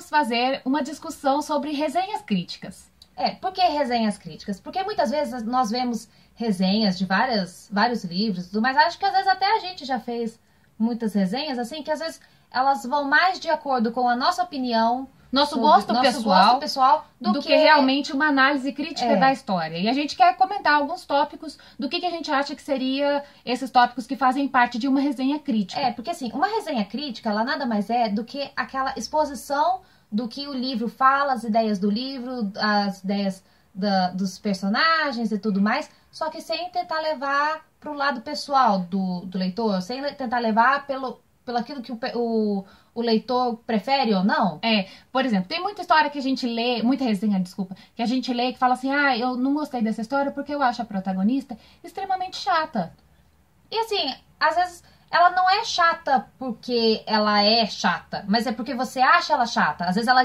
vamos fazer uma discussão sobre resenhas críticas. Por que resenhas críticas? Porque muitas vezes nós vemos resenhas de vários livros e tudo mais. Acho que às vezes até a gente já fez muitas resenhas, assim, que às vezes elas vão mais de acordo com a nossa opinião, Nosso gosto pessoal do que realmente uma análise crítica da história. E a gente quer comentar alguns tópicos do que a gente acha que seria esses tópicos que fazem parte de uma resenha crítica. Porque assim, uma resenha crítica, ela nada mais é do que aquela exposição do que o livro fala, as ideias do livro, as ideias dos personagens e tudo mais, só que sem tentar levar pro lado pessoal do leitor, sem tentar levar pelo aquilo que o leitor prefere ou não. Por exemplo, tem muita história que a gente lê, muita resenha, desculpa, que a gente lê que fala assim, eu não gostei dessa história porque eu acho a protagonista extremamente chata. E assim, às vezes ela não é chata porque ela é chata, mas é porque você acha ela chata. Às vezes ela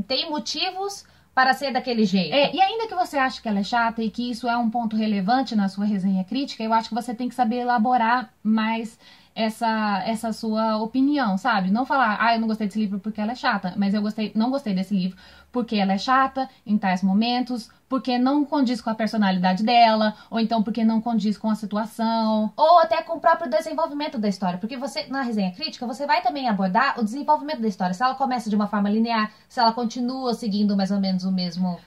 tem motivos para ser daquele jeito. E ainda que você ache que ela é chata e que isso é um ponto relevante na sua resenha crítica, eu acho que você tem que saber elaborar mais essa sua opinião, sabe? Não falar, eu não gostei desse livro porque ela é chata, mas não gostei desse livro porque ela é chata em tais momentos, porque não condiz com a personalidade dela, ou então porque não condiz com a situação. Ou até com o próprio desenvolvimento da história, porque você, na resenha crítica, você vai também abordar o desenvolvimento da história, se ela começa de uma forma linear, se ela continua seguindo mais ou menos a mesma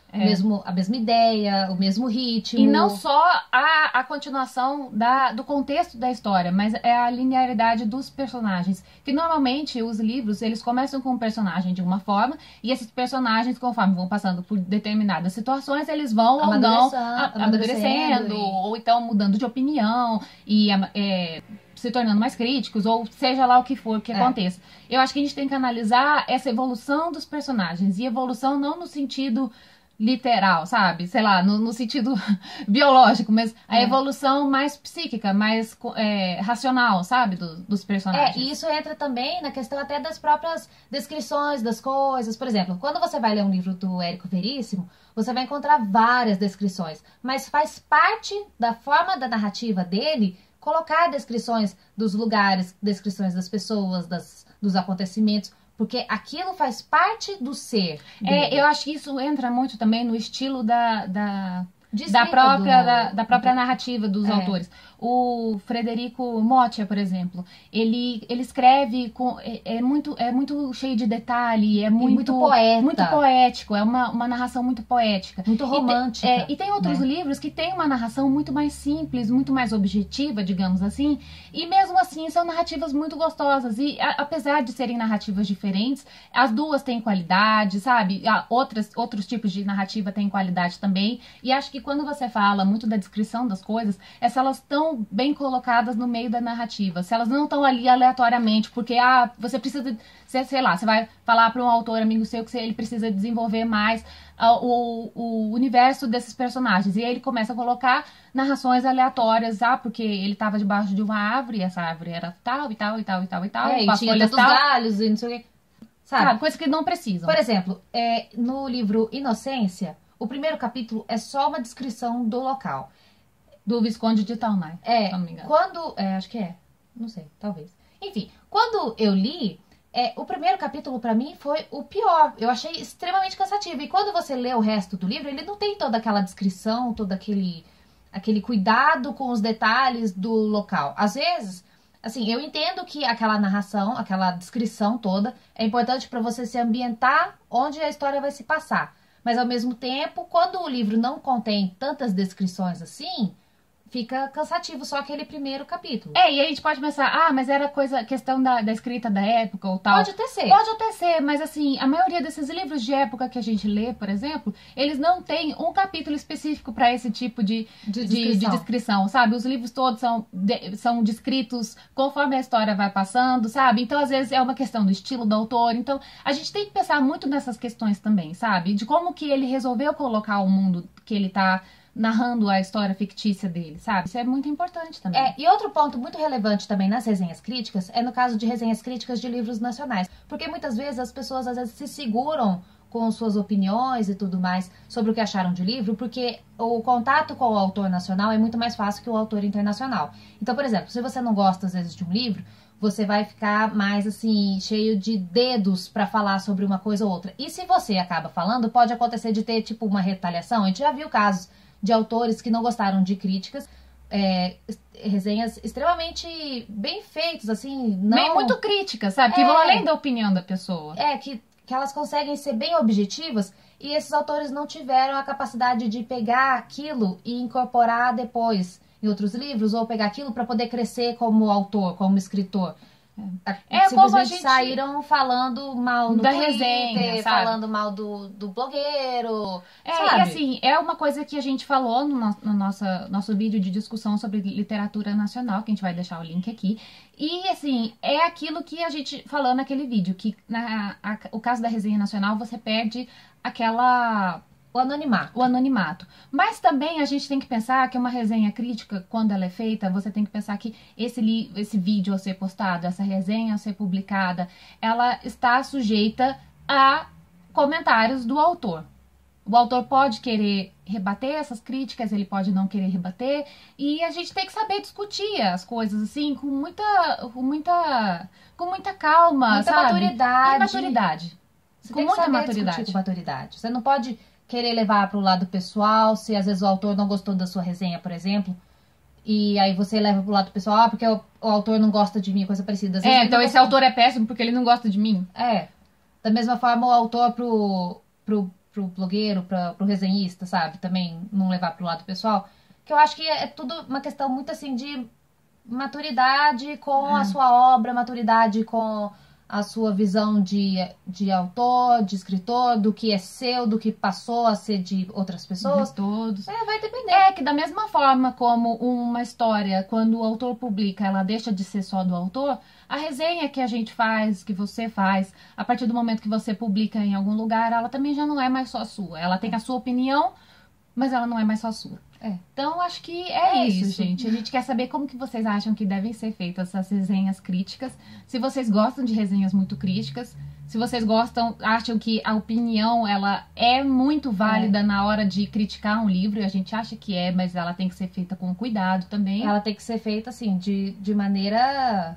ideia, o mesmo ritmo. E não só a continuação do contexto da história, mas é a linearidade dos personagens, que normalmente os livros, eles começam com um personagem de uma forma, e esses personagens, conforme vão passando por determinadas situações, eles vão ou não amadurecendo, ou então mudando de opinião e se tornando mais críticos, ou seja lá o que for que aconteça. Eu acho que a gente tem que analisar essa evolução dos personagens, e evolução não no sentido literal, sabe? Sei lá, no sentido biológico, mas a evolução mais psíquica, mais racional, sabe? Dos personagens. E isso entra também na questão até das próprias descrições das coisas. Por exemplo, quando você vai ler um livro do Érico Veríssimo, você vai encontrar várias descrições, mas faz parte da forma da narrativa dele colocar descrições dos lugares, descrições das pessoas, dos acontecimentos, porque aquilo faz parte do ser dele. Eu acho que isso entra muito também no estilo da própria narrativa dos autores. O Frederico Motta, por exemplo, ele escreve é muito cheio de detalhe, é muito poeta. Muito poético, é uma narração muito poética. Muito romântica. E tem outros livros que tem uma narração muito mais simples, muito mais objetiva, digamos assim, e mesmo assim são narrativas muito gostosas. E apesar de serem narrativas diferentes, as duas têm qualidade, sabe? Outros tipos de narrativa têm qualidade também. E acho que quando você fala muito da descrição das coisas, se elas estão bem colocadas no meio da narrativa, se elas não estão ali aleatoriamente, porque você precisa, sei lá, você vai falar para um autor amigo seu que ele precisa desenvolver mais o universo desses personagens, e aí ele começa a colocar narrações aleatórias, porque ele estava debaixo de uma árvore, e essa árvore era tal e tal e tal e tal e tal, e tinha tantos galhos e não sei o que, sabe? Coisa que não precisam. Por exemplo, no livro Inocência, o primeiro capítulo é só uma descrição do local. Do Visconde de Talnay, se não me engano. Acho que não sei, talvez. Enfim, quando eu li, o primeiro capítulo pra mim foi o pior. Eu achei extremamente cansativo. E quando você lê o resto do livro, ele não tem toda aquela descrição, todo aquele cuidado com os detalhes do local. Às vezes, assim, eu entendo que aquela narração, aquela descrição toda, é importante pra você se ambientar onde a história vai se passar. Mas ao mesmo tempo, quando o livro não contém tantas descrições assim, fica cansativo só aquele primeiro capítulo. E aí a gente pode pensar, mas era questão da escrita da época ou tal. Pode até ser. Pode até ser, mas assim, a maioria desses livros de época que a gente lê, por exemplo, eles não têm um capítulo específico para esse tipo de descrição, sabe? Os livros todos são descritos conforme a história vai passando, sabe? Então, às vezes, é uma questão do estilo do autor. Então, a gente tem que pensar muito nessas questões também, sabe? De como que ele resolveu colocar o mundo que ele tá narrando a história fictícia dele, sabe? Isso é muito importante também. E outro ponto muito relevante também nas resenhas críticas é no caso de resenhas críticas de livros nacionais. Porque muitas vezes as pessoas se seguram com suas opiniões e tudo mais sobre o que acharam de livro, porque o contato com o autor nacional é muito mais fácil que o autor internacional. Então, por exemplo, se você não gosta às vezes de um livro, você vai ficar mais assim, cheio de dedos pra falar sobre uma coisa ou outra. E se você acaba falando, pode acontecer de ter tipo uma retaliação. A gente já viu casos de autores que não gostaram de críticas, resenhas extremamente bem feitas, assim, não... Muito críticas, sabe? Que vão além da opinião da pessoa. Que elas conseguem ser bem objetivas e esses autores não tiveram a capacidade de pegar aquilo e incorporar depois em outros livros, ou pegar aquilo para poder crescer como autor, como escritor. Simplesmente como a gente saíram falando mal no da Twitter, resenha, sabe? falando mal do blogueiro, E sabe? assim, é uma coisa que a gente falou no nosso vídeo de discussão sobre literatura nacional, que a gente vai deixar o link aqui. E assim, é aquilo que a gente falou naquele vídeo, que o caso da resenha nacional, você perde o anonimato. Mas também a gente tem que pensar que uma resenha crítica, quando ela é feita, você tem que pensar que esse vídeo ao ser postado, essa resenha ao ser publicada, ela está sujeita a comentários do autor. O autor pode querer rebater essas críticas, ele pode não querer rebater, e a gente tem que saber discutir as coisas assim com muita calma, muita sabe? maturidade. E maturidade. Você Com tem que muita saber maturidade. discutir com maturidade. Você não pode querer levar para o lado pessoal, se às vezes o autor não gostou da sua resenha, por exemplo, e aí você leva pro lado pessoal, porque o autor não gosta de mim, coisa parecida. Às vezes então esse autor é péssimo porque ele não gosta de mim. Da mesma forma o autor pro blogueiro, pro resenhista, sabe? Também não levar pro lado pessoal. Que eu acho que é tudo uma questão muito assim de maturidade com a sua obra, maturidade com a sua visão de autor, de escritor, do que é seu, do que passou a ser de outras pessoas. De todos. Vai depender. Que da mesma forma como uma história, quando o autor publica, ela deixa de ser só do autor, a resenha que a gente faz, que você faz, a partir do momento que você publica em algum lugar, ela também já não é mais só sua. Ela tem a sua opinião, mas ela não é mais só sua. Então, acho que é isso, gente. A gente quer saber como que vocês acham que devem ser feitas essas resenhas críticas. Se vocês gostam de resenhas muito críticas. Se vocês acham que a opinião, ela é muito válida na hora de criticar um livro. E a gente acha que mas ela tem que ser feita com cuidado também. Ela tem que ser feita, assim, de maneira...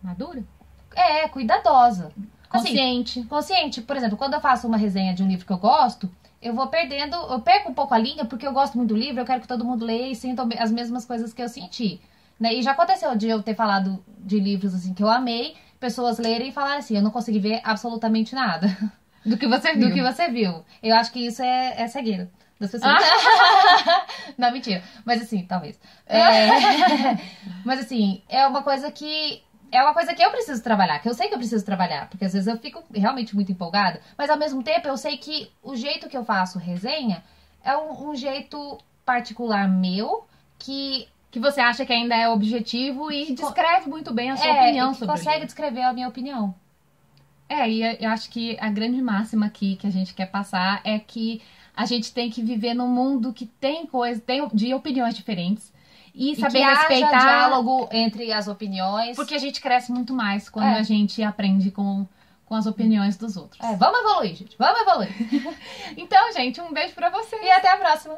madura? Cuidadosa. Consciente. Assim, consciente. Por exemplo, quando eu faço uma resenha de um livro que eu gosto... eu perco um pouco a linha, porque eu gosto muito do livro, eu quero que todo mundo leia e sinta as mesmas coisas que eu senti. Né? E já aconteceu de eu ter falado de livros assim que eu amei, pessoas lerem e falarem assim, eu não consegui ver absolutamente nada. Do que você viu. Do que você viu. Eu acho que isso é segredo das pessoas. Não, mentira. Mas assim, talvez. Mas assim, é uma coisa que eu preciso trabalhar, que eu sei que eu preciso trabalhar, porque às vezes eu fico realmente muito empolgada, mas ao mesmo tempo eu sei que o jeito que eu faço resenha é um jeito particular meu, que você acha que ainda é objetivo e descreve muito bem a sua opinião sobre o livro. Consegue descrever a minha opinião. E eu acho que a grande máxima aqui que a gente quer passar é que a gente tem que viver num mundo que tem de opiniões diferentes. E saber respeitar haja diálogo entre as opiniões. Porque a gente cresce muito mais quando a gente aprende com as opiniões dos outros. Vamos evoluir, gente. Vamos evoluir. Então, gente, um beijo pra vocês. E até a próxima.